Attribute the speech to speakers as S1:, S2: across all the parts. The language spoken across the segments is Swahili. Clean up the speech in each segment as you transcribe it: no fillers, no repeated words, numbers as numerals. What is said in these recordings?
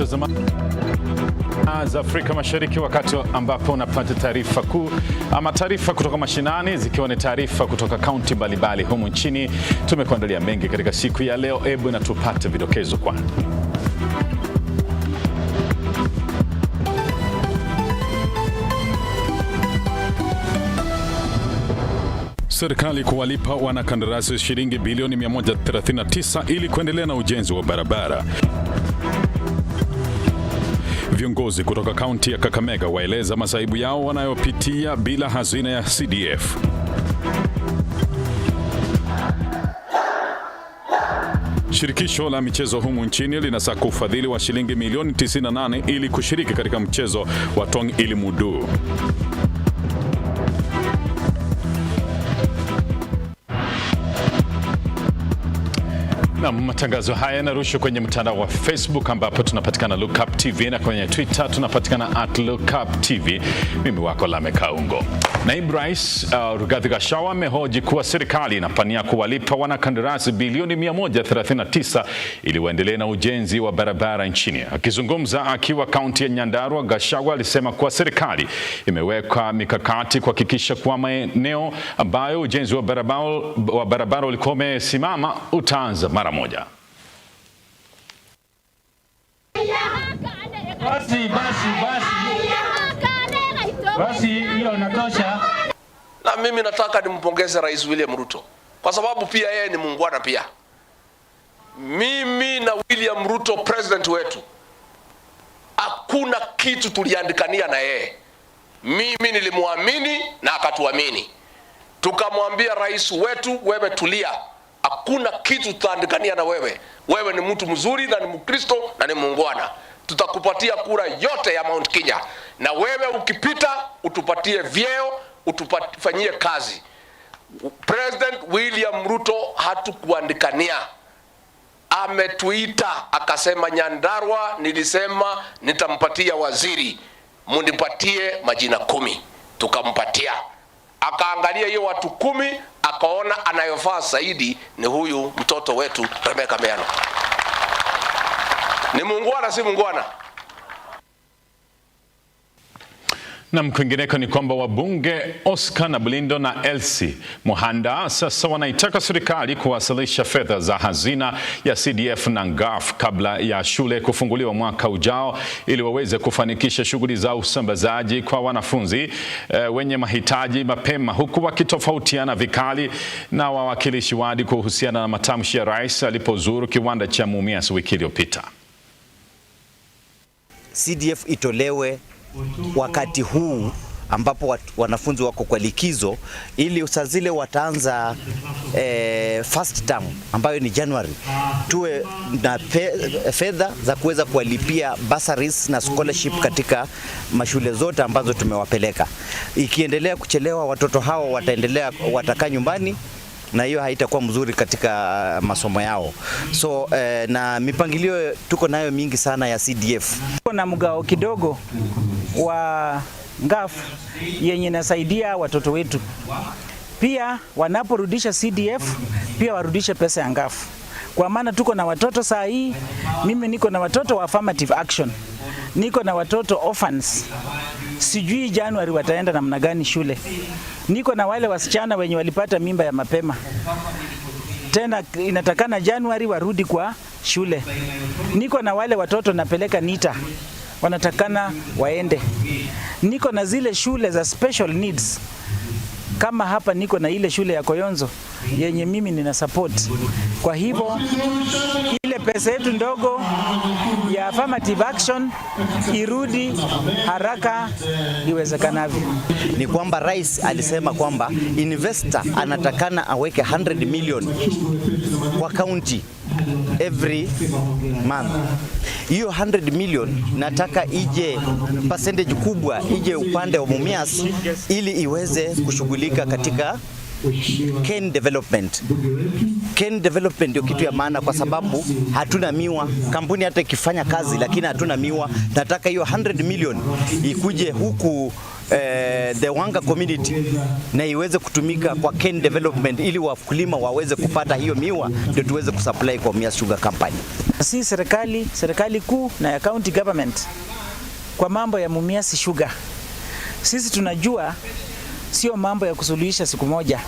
S1: Mtazamaji za Afrika Mashariki, wakati ambapo unapata taarifa kuu ama taarifa kutoka mashinani, zikiwa ni taarifa kutoka kaunti mbalimbali humu nchini. Tumekuandalia mengi katika siku ya leo. Hebu na tupate vidokezo kwanza. Serikali kuwalipa wanakandarasi shilingi bilioni 139 ili kuendelea na ujenzi wa barabara. Viongozi kutoka kaunti ya Kakamega waeleza masaibu yao wanayopitia bila hazina ya CDF. Shirikisho la michezo humu nchini linasaka ufadhili wa shilingi milioni 98 ili kushiriki katika mchezo wa Tong Ilimudu. Na matangazo haya yanarushwa kwenye mtandao wa Facebook ambapo tunapatikana Lookuptv, na kwenye Twitter tunapatikana @Lookuptv. Mimi wako Lamech Aungo. Naibu Rais Rigathi Gachagua amehoji kuwa serikali inapania kuwalipa wanakandarasi bilioni 139 ili waendelee na ujenzi wa barabara nchini. Akizungumza akiwa kaunti ya Nyandarua, Gachagua alisema kuwa serikali imeweka mikakati kuhakikisha kuwa maeneo ambayo ujenzi wa barabara ulikuwa umesimama utaanza mara moja.
S2: Basi hiyo inatosha.
S3: Na mimi nataka nimpongeze Rais William Ruto kwa sababu pia yeye ni muungwana pia. Mimi na William Ruto president wetu, hakuna kitu tuliandikania na yeye. Mimi nilimwamini na akatuamini. Tukamwambia rais wetu, wewe tulia, hakuna kitu tutaandikania na wewe. Wewe ni mtu mzuri na ni Mkristo na ni muungwana. Tutakupatia kura yote ya Mount Kenya, na wewe ukipita utupatie vyeo, utufanyie kazi. President William Ruto hatukuandikania. Ametuita akasema, Nyandarua nilisema nitampatia waziri, munipatie majina 10. Tukampatia. Akaangalia hiyo watu 10, akaona anayofaa zaidi ni huyu mtoto wetu Rebecca Meano. Ni muungwana si muungwana?
S1: Na kwingineko ni kwamba wabunge Oscar Nabulindo na Elsie Muhanda sasa wanaitaka serikali kuwasilisha fedha za hazina ya CDF na NGAF kabla ya shule kufunguliwa mwaka ujao ili waweze kufanikisha shughuli za usambazaji kwa wanafunzi wenye mahitaji mapema, huku wakitofautiana vikali na wawakilishi wadi kuhusiana na matamshi ya rais alipozuru kiwanda cha Mumias wiki iliyopita.
S4: CDF itolewe wakati huu ambapo wanafunzi wako kwa likizo, ili saa zile wataanza first term ambayo ni January, tuwe na fedha za kuweza kuwalipia bursaries na scholarship katika mashule zote ambazo tumewapeleka. Ikiendelea kuchelewa, watoto hao watakaa nyumbani na hiyo haitakuwa mzuri katika masomo yao. So na mipangilio tuko nayo mingi sana ya CDF.
S2: Tuko na mgao kidogo wa NGAF yenye nasaidia watoto wetu. Pia wanaporudisha CDF pia warudishe pesa ya NGAF. Kwa maana tuko na watoto saa hii, mimi niko na watoto wa affirmative action. Niko na watoto orphans. Sijui Januari wataenda namna gani shule. Niko na wale wasichana wenye walipata mimba ya mapema. Tena inatakana Januari warudi kwa shule. Niko na wale watoto napeleka NITA, wanatakana waende. Niko na zile shule za special needs. Kama hapa niko na ile shule ya Koyonzo yenye mimi nina support. Kwa hivyo ile pesa yetu ndogo ya affirmative action irudi haraka iwezekanavyo.
S4: Ni kwamba rais alisema kwamba investor anatakana aweke 100 million kwa county every month. Hiyo 100 million nataka ije percentage kubwa ije upande wa Mumias ili iweze kushughulika katika cane development. Cane development ndio kitu ya maana kwa sababu hatuna miwa. Kampuni hata ikifanya kazi lakini hatuna miwa. Nataka hiyo 100 million ikuje huku the Wanga community na iweze kutumika kwa cane development ili wakulima waweze kupata hiyo miwa ndio tuweze kusupply kwa Mumias Sugar Company.
S2: Si serikali kuu na ya county government kwa mambo ya Mumias Sugar. Sisi tunajua sio mambo ya kusuluhisha siku moja.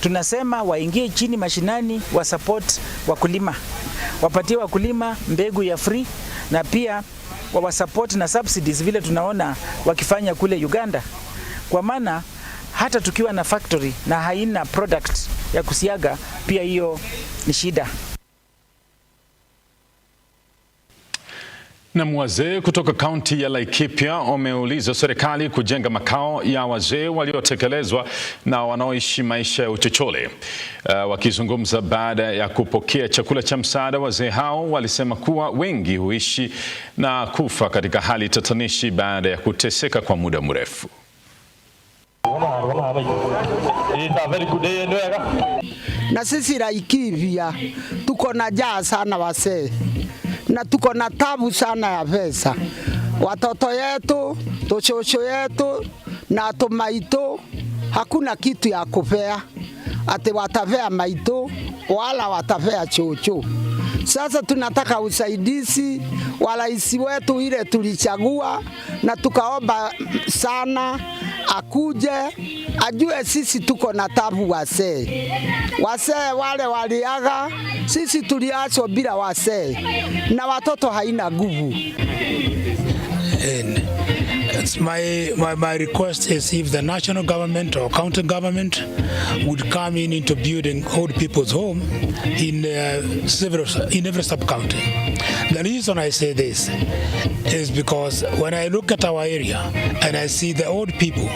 S2: Tunasema waingie chini mashinani, wa support wakulima, wapatie wakulima mbegu ya free, na pia wa support na subsidies vile tunaona wakifanya kule Uganda. Kwa maana hata tukiwa na factory na haina product ya kusiaga, pia hiyo ni shida.
S1: Na wazee kutoka kaunti ya Laikipia wameuliza serikali kujenga makao ya wazee waliotekelezwa na wanaoishi maisha ya uchochole. Wakizungumza baada ya kupokea chakula cha msaada, wazee hao walisema kuwa wengi huishi na kufa katika hali tatanishi baada ya kuteseka kwa muda mrefu.
S5: Na sisi Laikipia tuko na njaa sana wazee, na tuko na tabu sana ya pesa. Watoto yetu, toshosho yetu na tomaito hakuna kitu ya kupea, ati watavea maito wala watavea chocho. Sasa tunataka usaidizi wa rais wetu ile tulichagua, na tukaomba sana akuje ajue sisi tuko na tabu wazee. Wazee wale waliaga, sisi tuliachwa bila wazee na watoto haina nguvu.
S6: My request is if the national government or county government would come into building old people's home in every sub-county. The reason I say this is because when I look at our area and I see the old people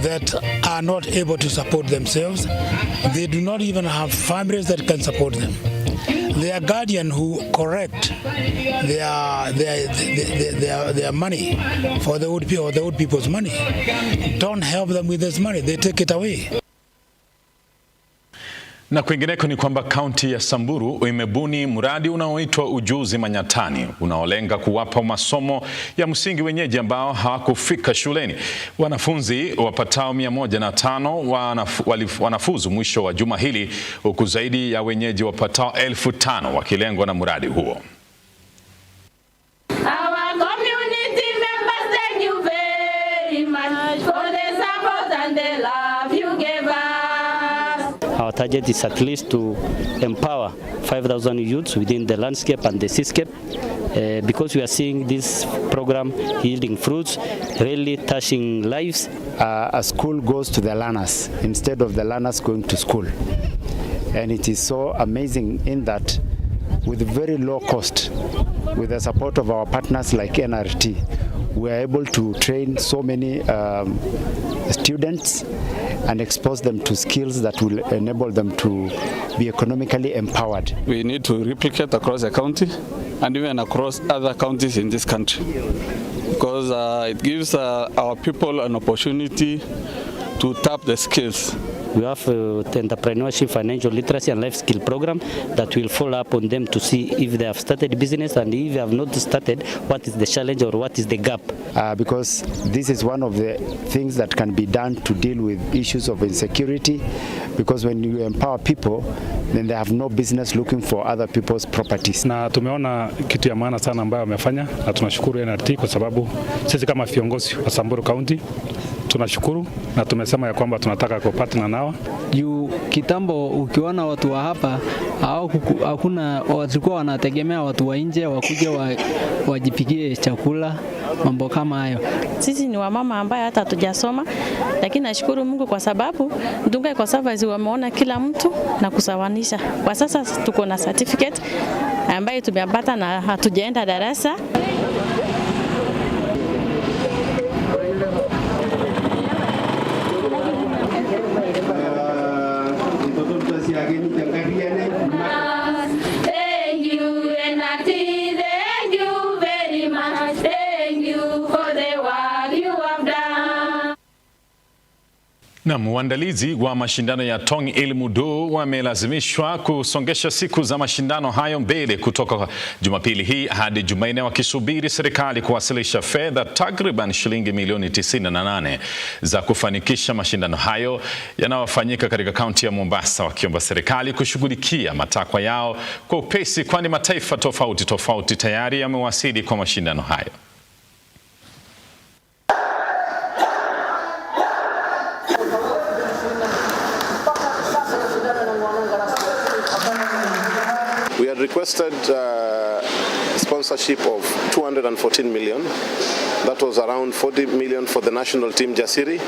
S6: that are not able to support themselves, they do not even have families that can support them. Their guardian who correct their money for the old people, or the old people's money, don't help them with this money, they take it away.
S1: Na kwingineko ni kwamba kaunti ya Samburu imebuni mradi unaoitwa Ujuzi Manyatani unaolenga kuwapa masomo ya msingi wenyeji ambao hawakufika shuleni. Wanafunzi wapatao 105 wanafuzu mwisho wa juma hili, huku zaidi ya wenyeji wapatao 5,000 wakilengwa na mradi huo.
S7: Our target is at least to empower 5,000 youths within the landscape and the seascape, because we are seeing this program yielding fruits, really touching lives.
S8: A school goes to the learners instead of the learners going to school. And it is so amazing in that with very low cost, with the support of our partners like NRT, we are able to train so many students and expose them to skills that will enable them to be economically empowered.
S9: We need to replicate across the county and even across other counties in this country, because it gives our people an opportunity to tap the skills.
S7: We have the entrepreneurship, financial literacy and life skill program that will follow up on them to see if they have started business, and if they have not started, what is the challenge or what is the gap.
S8: Because this is one of the things that can be done to deal with issues of insecurity, because when you empower people, then they have no business looking for other people's properties.
S10: Na tumeona kitu ya maana sana ambayo wamefanya, na tunashukuru NRT kwa sababu sisi kama viongozi wa Samburu County tunashukuru, na tumesema ya kwamba tunataka kupartner nao.
S11: Juu kitambo ukiona watu wa hapa hakuna, walikuwa wanategemea watu wa nje wakuje wajipikie chakula, mambo kama hayo.
S12: Sisi ni wamama ambaye hata hatujasoma, lakini nashukuru Mungu kwa sababu Dunga kwa service wameona kila mtu na kusawanisha. Kwa sasa tuko na certificate ambayo tumepata na hatujaenda darasa.
S1: Na waandalizi wa mashindano ya Tong Ilmudu wamelazimishwa kusongesha siku za mashindano hayo mbele kutoka Jumapili hii hadi Jumanne, wakisubiri serikali kuwasilisha fedha takriban shilingi milioni 98 za kufanikisha mashindano hayo yanayofanyika katika kaunti ya Mombasa, wakiomba serikali kushughulikia matakwa yao kwa upesi, kwani mataifa tofauti tayari yamewasili kwa mashindano hayo.
S13: We had requested sponsorship of 214 million. That was around 40 million for the national team Jasiri,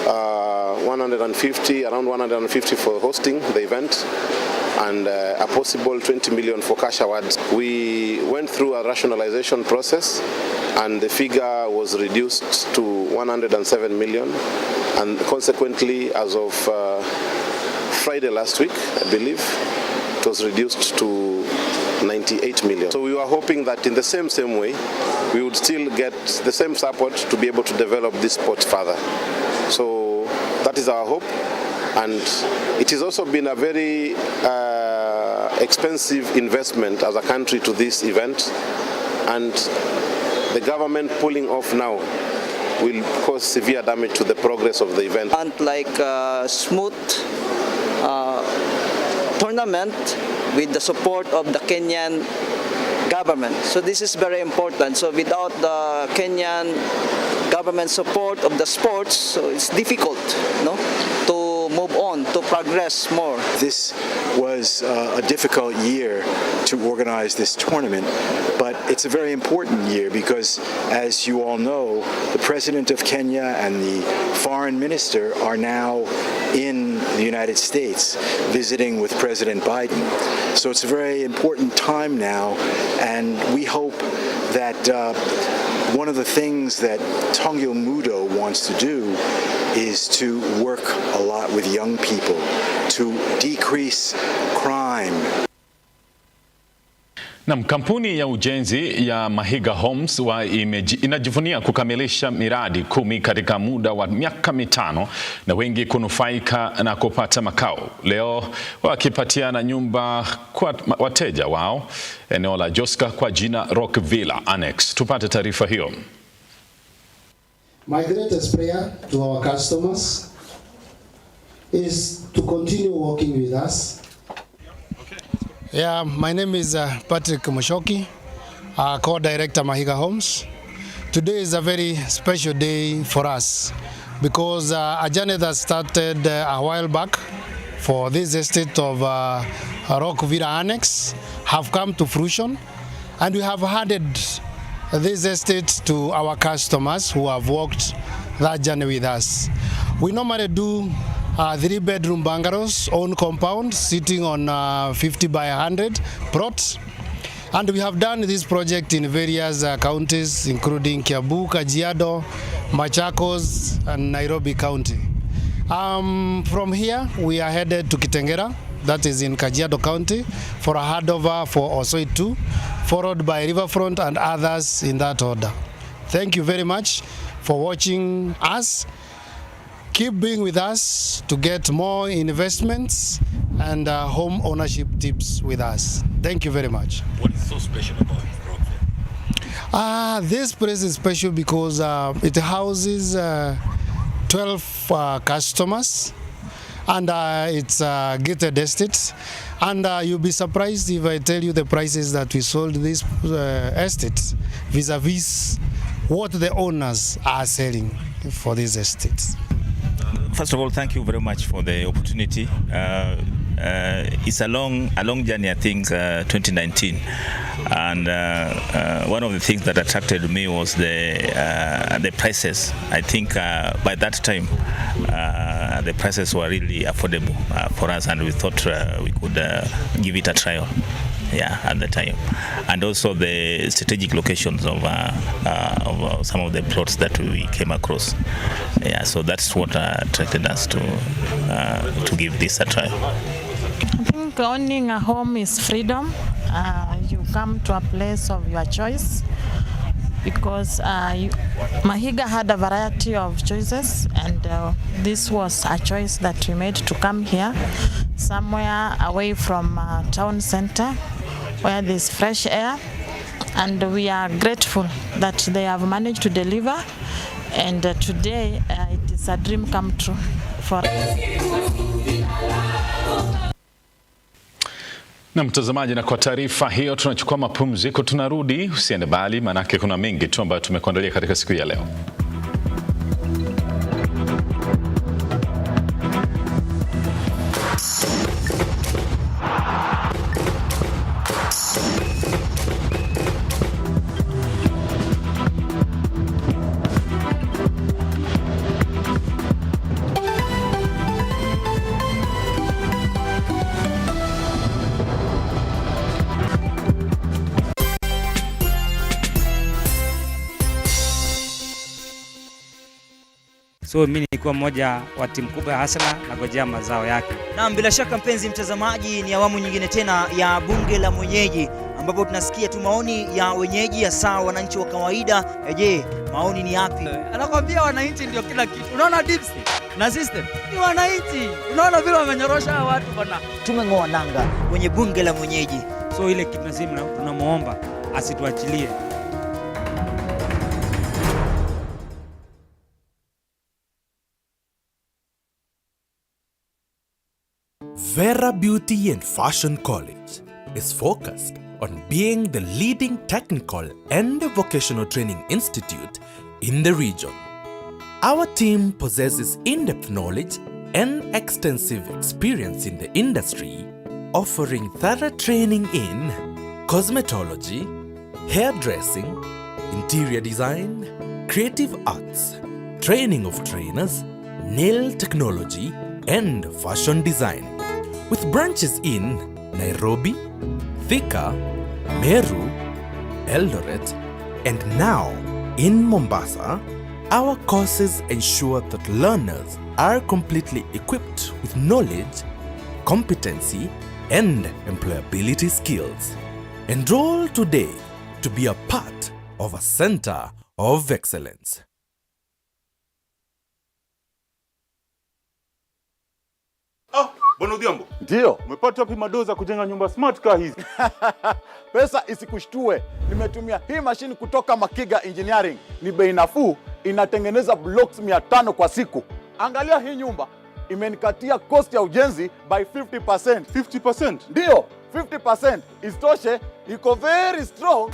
S13: around 150 for hosting the event, and a possible 20 million for cash awards. We went through a rationalization process and the figure was reduced to 107 million, and consequently as of Friday last week, I believe, it was reduced to 98 million. So we were hoping that in the same way, we would still get the same support to be able to develop this sport further. So that is our hope, and it has also been a very expensive investment as a country to this event, and the government pulling off now will cause severe damage to the progress of the event.
S14: And like smooth tournament with the support of the Kenyan government. So this is very important. So without the Kenyan government support of the sports, so it's difficult, to move on, to progress more.
S15: This was a difficult year to organize this tournament, but it's a very important year because, as you all know, the President of Kenya and the Foreign Minister are now in the United States visiting with President Biden. So it's a very important time now, and we hope that one of the things that Tong Ilmudu wants to do is to work a lot with young people to decrease crime.
S1: Na kampuni ya ujenzi ya Mahiga Homes inajivunia kukamilisha miradi 10 katika muda wa miaka 5 na wengi kunufaika na kupata makao. Leo wakipatiana nyumba kwa wateja wao eneo la Joska kwa jina Rock Villa Annex. Tupate taarifa hiyo.
S16: My greatest prayer to our customers is to continue working with us.
S17: Yeah, my name is Patrick Mushoki, co-director Mahiga Homes. Today is a very special day for us because a journey that started a while back for this estate of Rock Villa Annex have come to fruition, and we have handed this estate to our customers who have walked that journey with us. We normally do 3-bedroom bungalows, own compound, sitting on 50 by 100 plots. And we have done this project in various counties, including Kiambu, Kajiado, Machakos, and Nairobi County. From here, we are headed to Kitengela, that is in Kajiado County, for a handover for Osoi 2, followed by Riverfront and others in that order. Thank you very much for watching us. Keep being with us to get more investments and home ownership tips with us. Thank you very much.
S18: What is so special about Rockville?
S17: This place is special because it houses 12 customers, and it's a gated estate. And you'll be surprised if I tell you the prices that we sold this estate vis-a-vis what the owners are selling for these estates.
S18: First of all, thank you very much for the opportunity. It's a long journey, I think, 2019. And one of the things that attracted me was the prices. I think by that time, the prices were really affordable for us, and we thought we could give it a trial. Yeah, at the time, and also the strategic locations of some of the plots that we came across. Yeah, so that's what attracted us to give this a try.
S19: I think owning a home is freedom. You come to a place of your choice. because Mahiga had a variety of choices, and this was a choice that we made to come here, somewhere away from town center, where there's fresh air, and we are grateful that they have managed to deliver, and today it is a dream come true for us.
S1: Na mtazamaji, na kwa taarifa hiyo tunachukua mapumziko, tunarudi, usiende bali manake kuna mengi tu ambayo tumekuandalia katika siku ya leo.
S20: So mimi nilikuwa mmoja wa timu kubwa ya Arsenal na gojea mazao yake.
S21: Na bila shaka mpenzi mtazamaji, ni awamu nyingine tena ya bunge la mwenyeji ambapo tunasikia tu maoni ya wenyeji, hasa wananchi wa kawaida. Je, maoni ni yapi?
S22: Anakuambia wananchi ndio kila kitu. Unaona dips na system ni wananchi. Unaona vile wamenyorosha watu bwana.
S21: Tumeng'oa nanga kwenye bunge la mwenyeji.
S20: So ile kitu lazima tunamuomba asituachilie.
S23: Vera Beauty and Fashion College is focused on being the leading technical and vocational training institute in the region. Our team possesses in-depth knowledge and extensive experience in the industry, offering thorough training in cosmetology, hairdressing, interior design, creative arts, training of trainers, nail technology, and fashion design. With branches in Nairobi, Thika, Meru, Eldoret, and now in Mombasa, our courses ensure that learners are completely equipped with knowledge, competency, and employability skills. Enroll today to be a part of a center of excellence.
S24: Bwana Odhiambo.
S25: Ndio.
S24: Umepata wapi madoza kujenga nyumba smart car hizi?
S25: Pesa isikushtue. Nimetumia hii mashini kutoka Makiga Engineering. Ni bei nafuu, inatengeneza blocks 500 kwa siku. Angalia hii nyumba, imenikatia cost ya ujenzi by 50%.
S24: 50%?
S25: Ndio, 50%. Isitoshe, iko very strong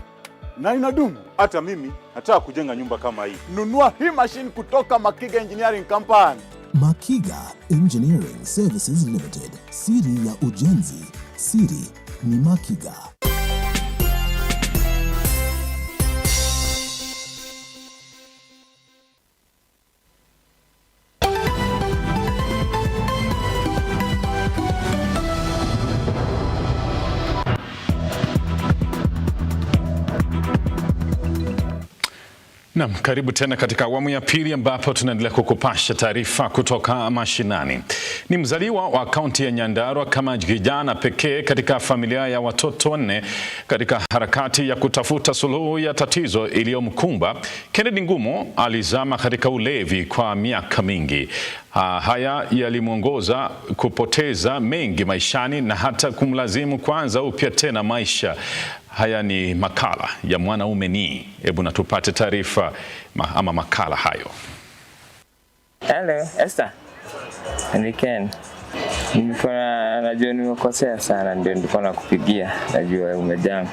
S25: na inadumu.
S24: Hata mimi nataka kujenga nyumba kama hii.
S25: Nunua hii mashini kutoka Makiga Engineering Company.
S26: Makiga Engineering Services Limited. Siri ya ujenzi, siri ni Makiga.
S1: Naam, karibu tena katika awamu ya pili ambapo tunaendelea kukupasha taarifa kutoka mashinani. Ni mzaliwa wa kaunti ya Nyandarua kama kijana pekee katika familia ya watoto 4 katika harakati ya kutafuta suluhu ya tatizo iliyomkumba. Kennedy Ngumo alizama katika ulevi kwa miaka mingi. Haya yalimwongoza kupoteza mengi maishani na hata kumlazimu kuanza upya tena maisha. Haya ni makala ya Mwanaume Ni. Hebu na tupate taarifa ama makala hayo.
S27: Hello, Esther. Niken. Najua nimekosea sana, ndio nilikuwa nakupigia. Najua umejam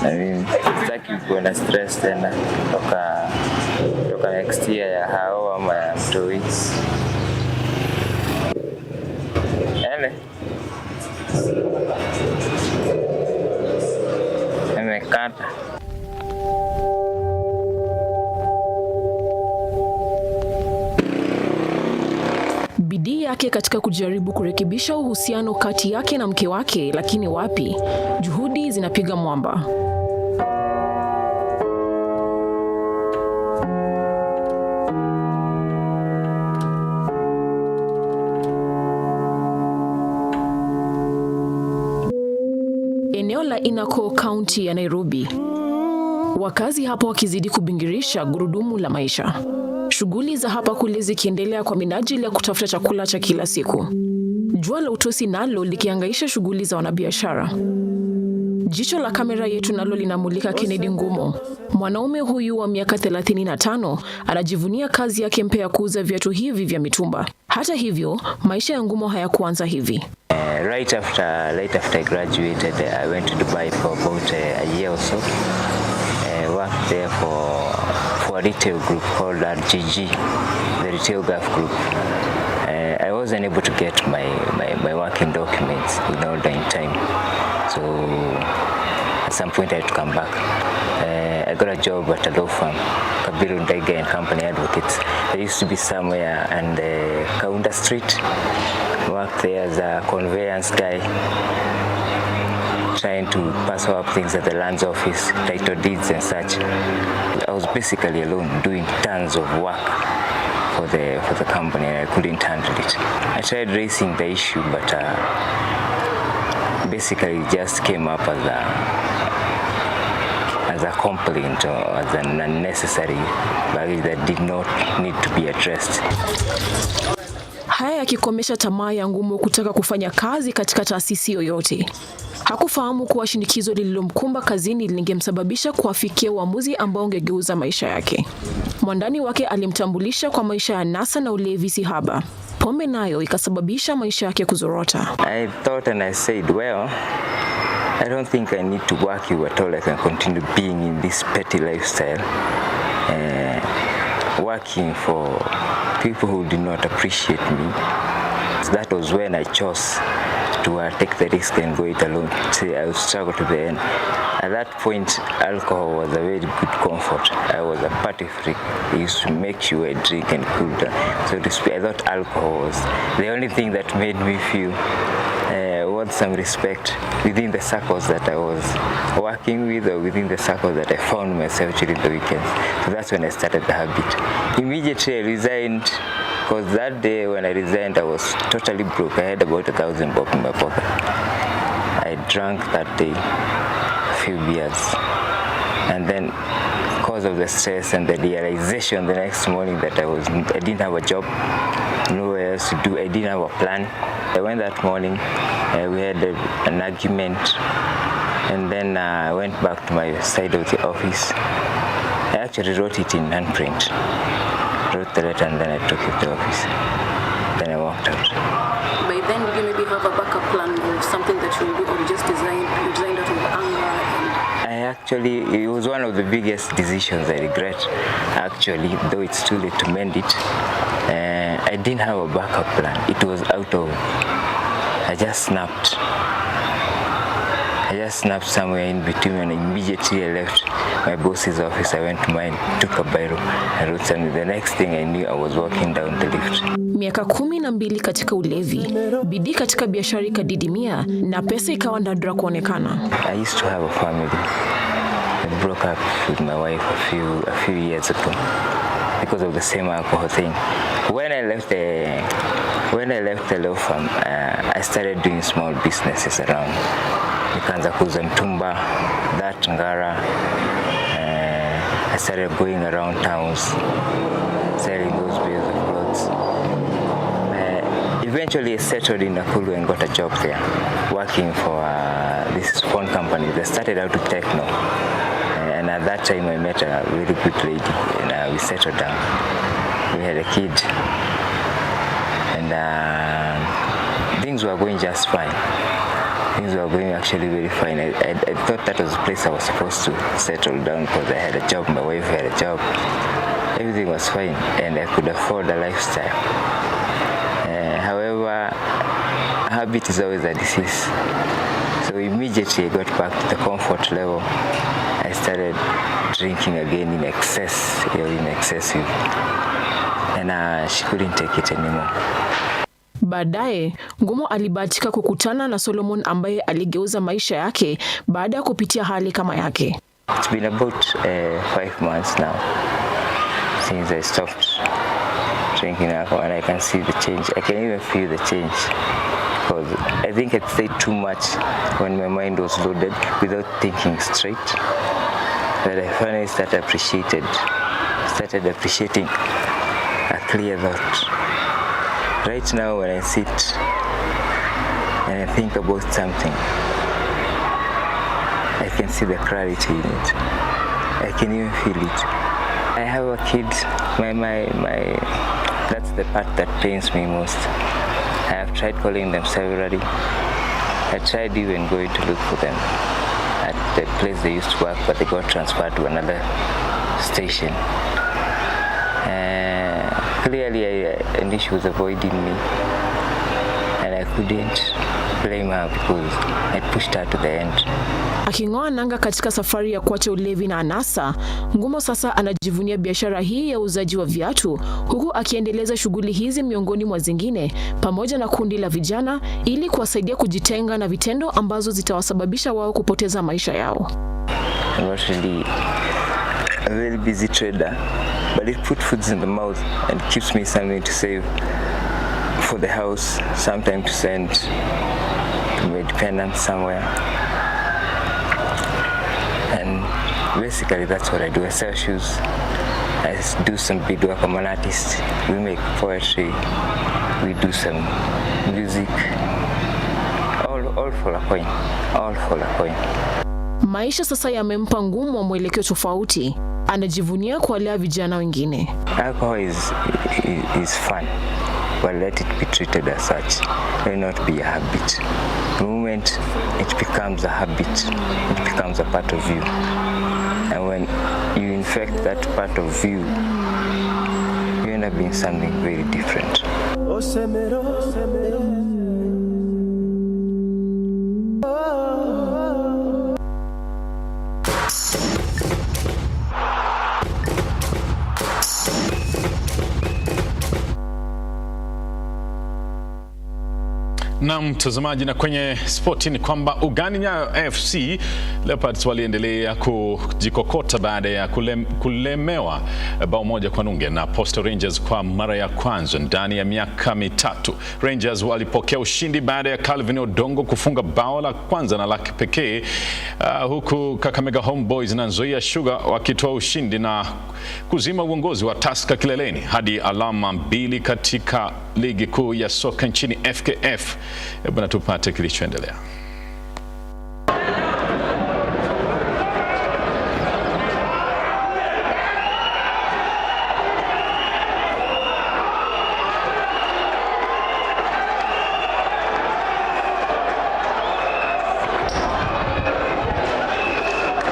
S27: na mimi sitaki kuwa na stress tena toka next year ya hao ama ya mtoi. Hello. Nimekata.
S28: Bidii yake katika kujaribu kurekebisha uhusiano kati yake na mke wake, lakini wapi, juhudi zinapiga mwamba. Eneo la Inako, kaunti ya Nairobi. Wakazi hapa wakizidi kubingirisha gurudumu la maisha. Shughuli za hapa kule zikiendelea kwa minajili ya kutafuta chakula cha kila siku. Jua la utosi nalo likihangaisha shughuli za wanabiashara. Jicho la kamera yetu nalo linamulika Kennedy Ngumo. Mwanaume huyu wa miaka 35 anajivunia kazi yake mpya ya kuuza viatu hivi vya mitumba. Hata hivyo, maisha ya Ngumo hayakuanza hivi.
S27: Right after I graduated, I went to Dubai for about a year or so. I worked there for a retail group called RGG, the Retail Gulf Group. I wasn't able to get my working documents in order in time. So at some point I had to come back. I got a job at a law firm, Kabiru Ndege and Company Advocates. They used to be somewhere on the Kaunda Street. Worked there as a conveyance guy, trying to pass up things at the land's office, title deeds and such. I was basically alone doing tons of work for the company, and I couldn't handle it. I tried raising the issue, but basically it just came up as a complaint or as an unnecessary baggage that did not need to be addressed.
S28: Haya yakikomesha tamaa ya Ngumo kutaka kufanya kazi katika taasisi yoyote. Hakufahamu kuwa shinikizo lililomkumba kazini lingemsababisha kuafikia uamuzi ambao ungegeuza maisha yake. Mwandani wake alimtambulisha kwa maisha ya nasa na ulevi si haba. Pombe nayo ikasababisha maisha yake kuzorota.
S27: I thought and I said, well, I don't think I need to work you at all. I can continue being in this petty lifestyle, working for people who did not appreciate me. So that was when I chose to take the risk and go it alone. Say I would struggle to the end. At that point, alcohol was a very good comfort. I was a party freak. It used to make you a drink and cool down. So to speak, I thought alcohol was the only thing that made me feel want some respect within the circles that I was working with or within the circles that I found myself during the weekends. So that's when I started the habit. Immediately I resigned, because that day when I resigned I was totally broke. I had about 1,000 bob in my pocket. I drank that day a few beers, and then because of the stress and the realization the next morning that I didn't have a job, nowhere else to do, I didn't have a plan. I went that morning, we had an argument, and then I went back to my side of the office. I actually wrote it in handprint, wrote the letter, and then I took it to the office. Then I walked out.
S28: By then, did you maybe have a backup plan or something that you would do, or you just resigned out of anger?
S27: It was one of the biggest decisions I regret, actually, though it's too late to mend it. I didn't have a backup plan. It was I just snapped. Somewhere in between, and immediately I left my boss's office. I went to mine, took a biro, and wrote something. The next thing I knew, I was walking down the lift.
S28: Miaka 12 katika ulevi, bidii katika biashara ikadidimia, na pesa ikawa nadra kuonekana.
S27: I used to have a family. I broke up with my wife a few years ago because of the same alcohol thing. When I left the law firm, I started doing small businesses around. Nikaanza kuuza mtumba, that ngara. I started going around towns, selling those bills of clothes. Eventually I settled in Nakuru and got a job there, working for this phone company. They started out with techno. And at that time I met a really good lady, and we settled down. We had a kid, and things were going just fine. Things were going actually very fine. I thought that was the place I was supposed to settle down, because I had a job, my wife had a job. Everything was fine, and I could afford a lifestyle. However, habit is always a disease. So immediately I got back to the comfort level. I started drinking again in excessive. And she couldn't take it anymore.
S28: Baadaye, Ngumo alibahatika kukutana na Solomon ambaye aligeuza maisha yake baada ya kupitia hali kama yake.
S27: It's been about 5 months now since I stopped drinking alcohol, and I can see the change. I can even feel the change, because I think I stayed too much when my mind was loaded without thinking straight. But I finally started appreciating a clear thought. Right now when I sit and I think about something, I can see the clarity in it. I can even feel it. I have a kid. That's the part that pains me most. I have tried calling them severally. I tried even going to look for them at the place they used to work, but they got transferred to another station. Clearly, I knew she was avoiding me, and I couldn't blame her because I pushed her to the end.
S28: Aking'oa nanga katika safari ya kuacha ulevi na anasa, Ngumo sasa anajivunia biashara hii ya uuzaji wa viatu, huku akiendeleza shughuli hizi miongoni mwa zingine pamoja na kundi la vijana ili kuwasaidia kujitenga na vitendo ambazo zitawasababisha wao kupoteza maisha yao.
S27: I'm not really a very busy trader, but it puts food in the mouth and keeps me something to save for the house, sometimes to send to my dependents somewhere. And basically that's what I do. I sell shoes, I do some beadwork. I'm an artist. We make poetry, we do some music, all for a coin, all for a coin.
S28: Maisha sasa yamempa Ngumo mwelekeo tofauti. Anajivunia kuwalea vijana wengine.
S27: Alcohol is fun, but let it be treated as such. Let not be a habit. The moment it becomes a habit, it becomes a part of you. And when you infect that part of you, you end up being something very different.
S1: Na mtazamaji, na kwenye spoti ni kwamba Ugani Nyayo FC Leopards waliendelea kujikokota baada ya kulemewa bao moja kwa nunge na Posta Rangers kwa mara ya kwanza ndani ya miaka mitatu. Rangers walipokea ushindi baada ya Calvin Odongo kufunga bao la kwanza na la kipekee, huku Kakamega Homeboys na Nzoia Sugar wakitoa ushindi na kuzima uongozi wa Tusker kileleni hadi alama 2 katika ligi kuu ya soka nchini FKF. Hebu na tupate kilichoendelea.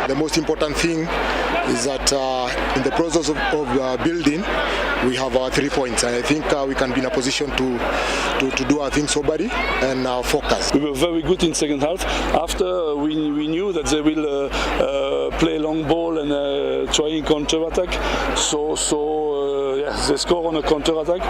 S2: The most important thing is that in the process of building, we have 3 points, and I think we can be in a position to do our things soberly and focus.
S3: We were very good in second half. After we knew that they will play long ball and try in counter attack. So they score on a counter attack.